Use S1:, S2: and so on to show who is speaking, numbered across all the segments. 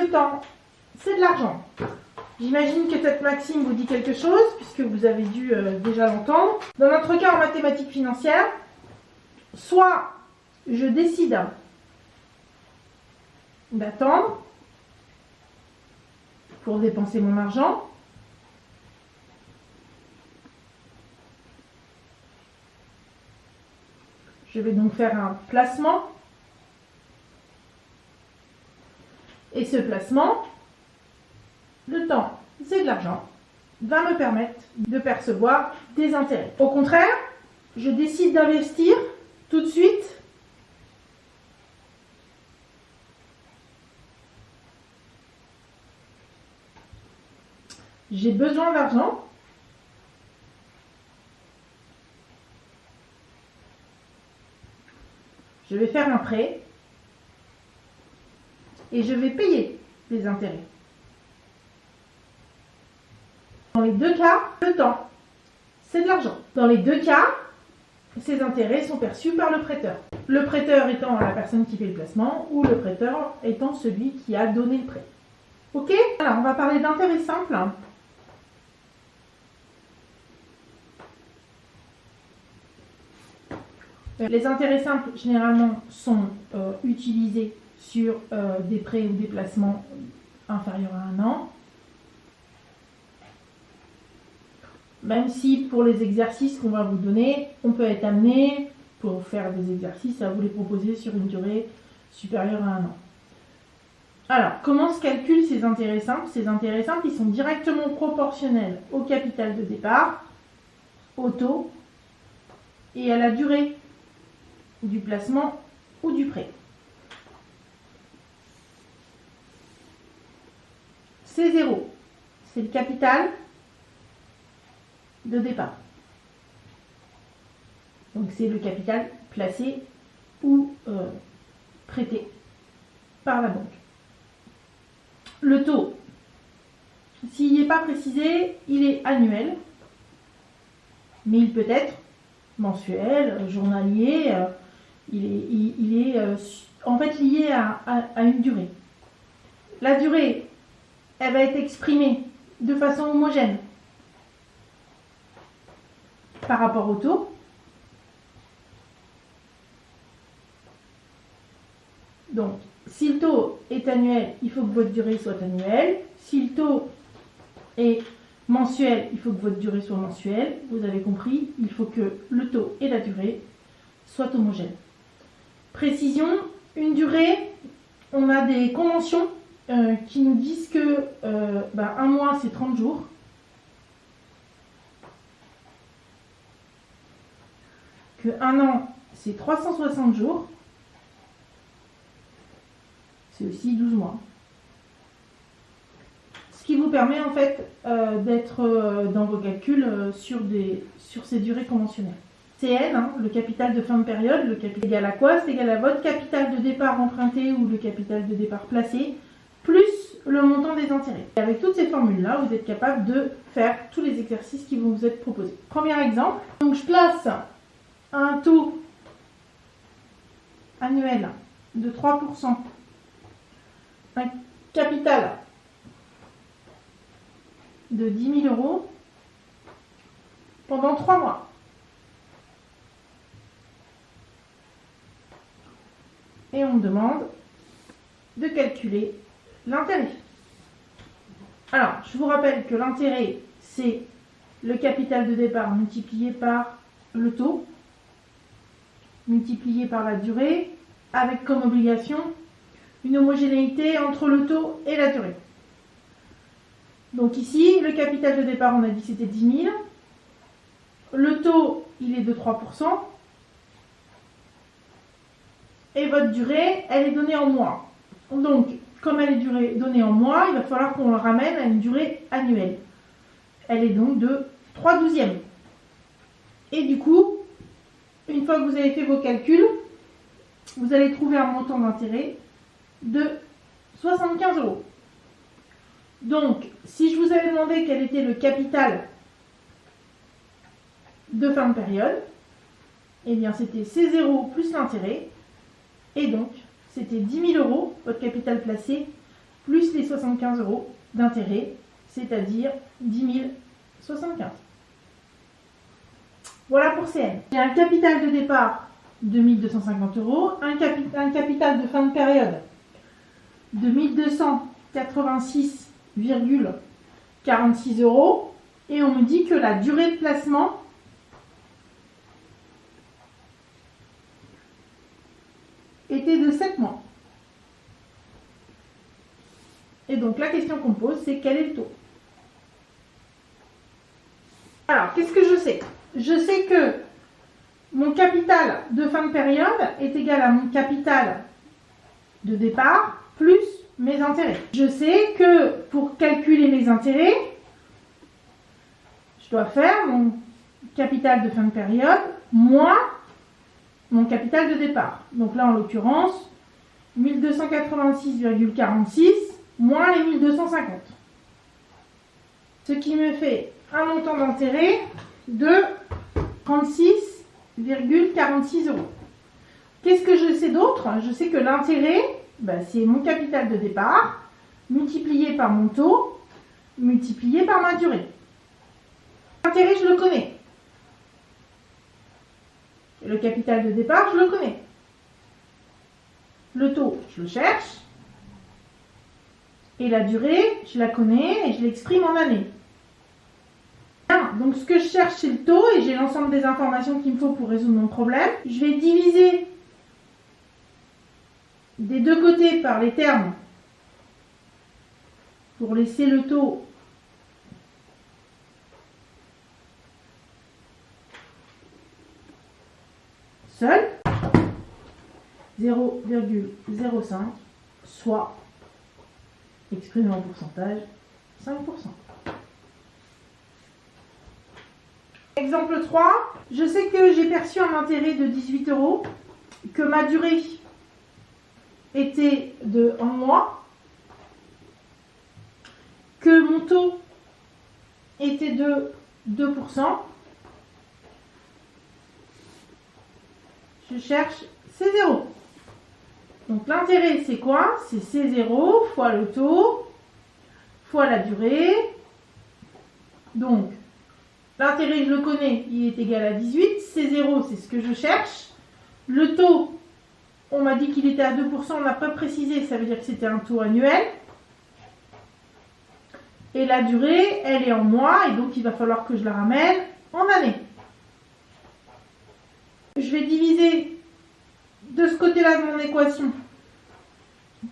S1: le temps, c'est de l'argent. J'imagine que cette maxime vous dit quelque chose, puisque vous avez dû déjà l'entendre. Dans notre cas en mathématiques financières, soit je décide d'attendre pour dépenser mon argent, je vais donc faire un placement, et ce placement, le temps, c'est de l'argent, va me permettre de percevoir des intérêts. Au contraire, je décide d'investir tout de suite j'ai besoin d'argent. Je vais faire un prêt et je vais payer des intérêts. Dans les deux cas, le temps, c'est de l'argent. Dans les deux cas, ces intérêts sont perçus par le prêteur. Le prêteur étant la personne qui fait le placement ou le prêteur étant celui qui a donné le prêt. Ok? Alors, on va parler d'intérêts simples. Les intérêts simples, généralement, sont utilisés sur des prêts ou des placements inférieurs à 1 an. Même si, pour les exercices qu'on va vous donner, on peut être amené, pour faire des exercices, à vous les proposer sur une durée supérieure à 1 an. Alors, comment se calculent ces intérêts simples? Ces intérêts simples, ils sont directement proportionnels au capital de départ, au taux et à la durée du placement ou du prêt. C0, c'est le capital de départ. Donc c'est le capital placé ou prêté par la banque. Le taux, s'il n'est pas précisé, il est annuel, mais il peut être mensuel, journalier, il est en fait lié à une durée. La durée, elle va être exprimée de façon homogène par rapport au taux. Donc, si le taux est annuel, il faut que votre durée soit annuelle. Si le taux est mensuel, il faut que votre durée soit mensuelle. Vous avez compris, il faut que le taux et la durée soient homogènes. Précision, une durée, on a des conventions qui nous disent que un mois c'est 30 jours. Que un an c'est 360 jours. C'est aussi 12 mois. Ce qui vous permet en fait d'être dans vos calculs sur ces durées conventionnelles. CN, le capital de fin de période, le capital égal à quoi? C'est égal à votre capital de départ emprunté ou le capital de départ placé, plus le montant des intérêts. Et avec toutes ces formules-là, vous êtes capable de faire tous les exercices qui vont vous être proposés. Premier exemple, donc je place un taux annuel de 3%, un capital de 10 000 € pendant 3 mois. Et on me demande de calculer l'intérêt. Alors, je vous rappelle que l'intérêt, c'est le capital de départ multiplié par le taux, multiplié par la durée, avec comme obligation une homogénéité entre le taux et la durée. Donc ici, le capital de départ, on a dit que c'était 10 000. Le taux, il est de 3%. Et votre durée, elle est donnée en mois. Donc, comme elle est donnée en mois, il va falloir qu'on le ramène à une durée annuelle. Elle est donc de 3/12. Et du coup, une fois que vous avez fait vos calculs, vous allez trouver un montant d'intérêt de 75 €. Donc, si je vous avais demandé quel était le capital de fin de période, eh bien c'était C0 plus l'intérêt. Et donc, c'était 10 000 € votre capital placé plus les 75 € d'intérêt, c'est-à-dire 10 075. Voilà pour CN. J'ai un capital de départ de 1 250 €, un capital de fin de période de 1 286,46 € et on me dit que la durée de placement était de 7 mois. Et donc la question qu'on me pose, c'est quel est le taux? Alors, qu'est-ce que je sais? Je sais que mon capital de fin de période est égal à mon capital de départ plus mes intérêts. Je sais que pour calculer mes intérêts, je dois faire mon capital de fin de période moins mon capital de départ. Donc là, en l'occurrence, 1286,46 moins les 1250. Ce qui me fait un montant d'intérêt de 36,46 €. Qu'est-ce que je sais d'autre? Je sais que l'intérêt, c'est mon capital de départ multiplié par mon taux multiplié par ma durée. L'intérêt, je le connais. Le capital de départ, je le connais. Le taux, je le cherche. Et la durée, je la connais et je l'exprime en années. Donc ce que je cherche, c'est le taux et j'ai l'ensemble des informations qu'il me faut pour résoudre mon problème. Je vais diviser des deux côtés par les termes pour laisser le taux seul. 0,05 soit exprimé en pourcentage 5%. Exemple 3, je sais que j'ai perçu un intérêt de 18 €, que ma durée était de 1 mois, que mon taux était de 2%. Je cherche C0. Donc l'intérêt, c'est quoi? C'est C0 fois le taux fois la durée. Donc, l'intérêt, je le connais, il est égal à 18. C0, c'est ce que je cherche. Le taux, on m'a dit qu'il était à 2%, on n'a pas précisé, ça veut dire que c'était un taux annuel. Et la durée, elle est en mois, et donc il va falloir que je la ramène en années. Je vais diviser de ce côté-là de mon équation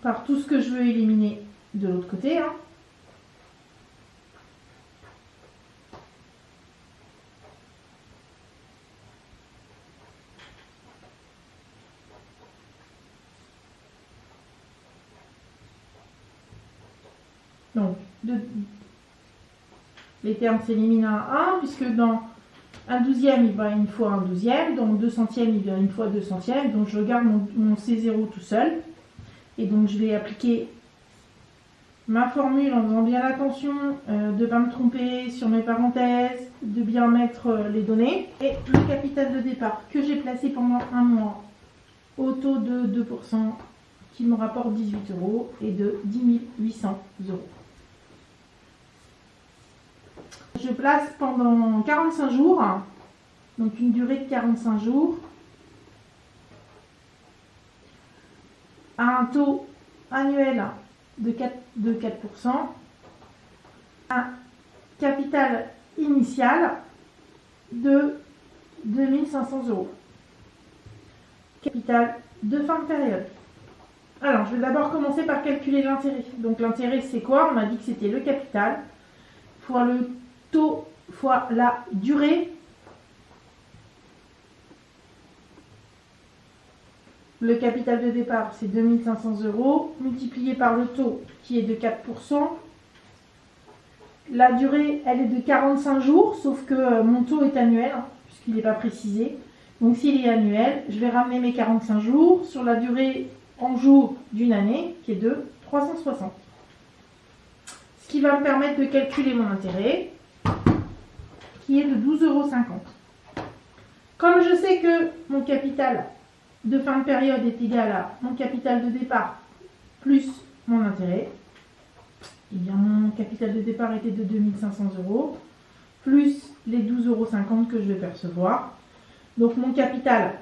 S1: par tout ce que je veux éliminer de l'autre côté. Donc, les termes s'éliminent à 1, puisque dans un douzième, il va une fois un douzième, dans 2 centièmes, il vient une fois 2 centièmes, donc je garde mon C0 tout seul. Et donc, je vais appliquer ma formule en faisant bien attention de ne pas me tromper sur mes parenthèses, de bien mettre les données. Et le capital de départ que j'ai placé pendant un mois au taux de 2%, qui me rapporte 18 € et de 10 800 €. Je place pendant 45 jours, donc une durée de 45 jours, à un taux annuel de 4%, un capital initial de 2 500 €. Capital de fin de période. Alors, je vais d'abord commencer par calculer l'intérêt. Donc l'intérêt, c'est quoi? On m'a dit que c'était le capital fois le taux fois la durée. Le capital de départ, c'est 2 500 € multiplié par le taux qui est de 4%. La durée, elle est de 45 jours, sauf que mon taux est annuel, puisqu'il n'est pas précisé. Donc s'il est annuel, je vais ramener mes 45 jours sur la durée en jours d'une année, qui est de 360. Ce qui va me permettre de calculer mon intérêt, qui est de 12,50 €. Comme je sais que mon capital de fin de période est égal à mon capital de départ plus mon intérêt, eh bien, mon capital de départ était de 2500 euros, plus les 12,50 euros que je vais percevoir. Donc mon capital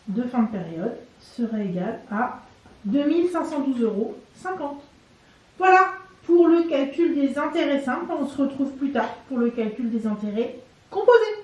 S1: de fin de période serait égal à 2512,50 euros. Voilà pour le calcul des intérêts simples. On se retrouve plus tard pour le calcul des intérêts composés.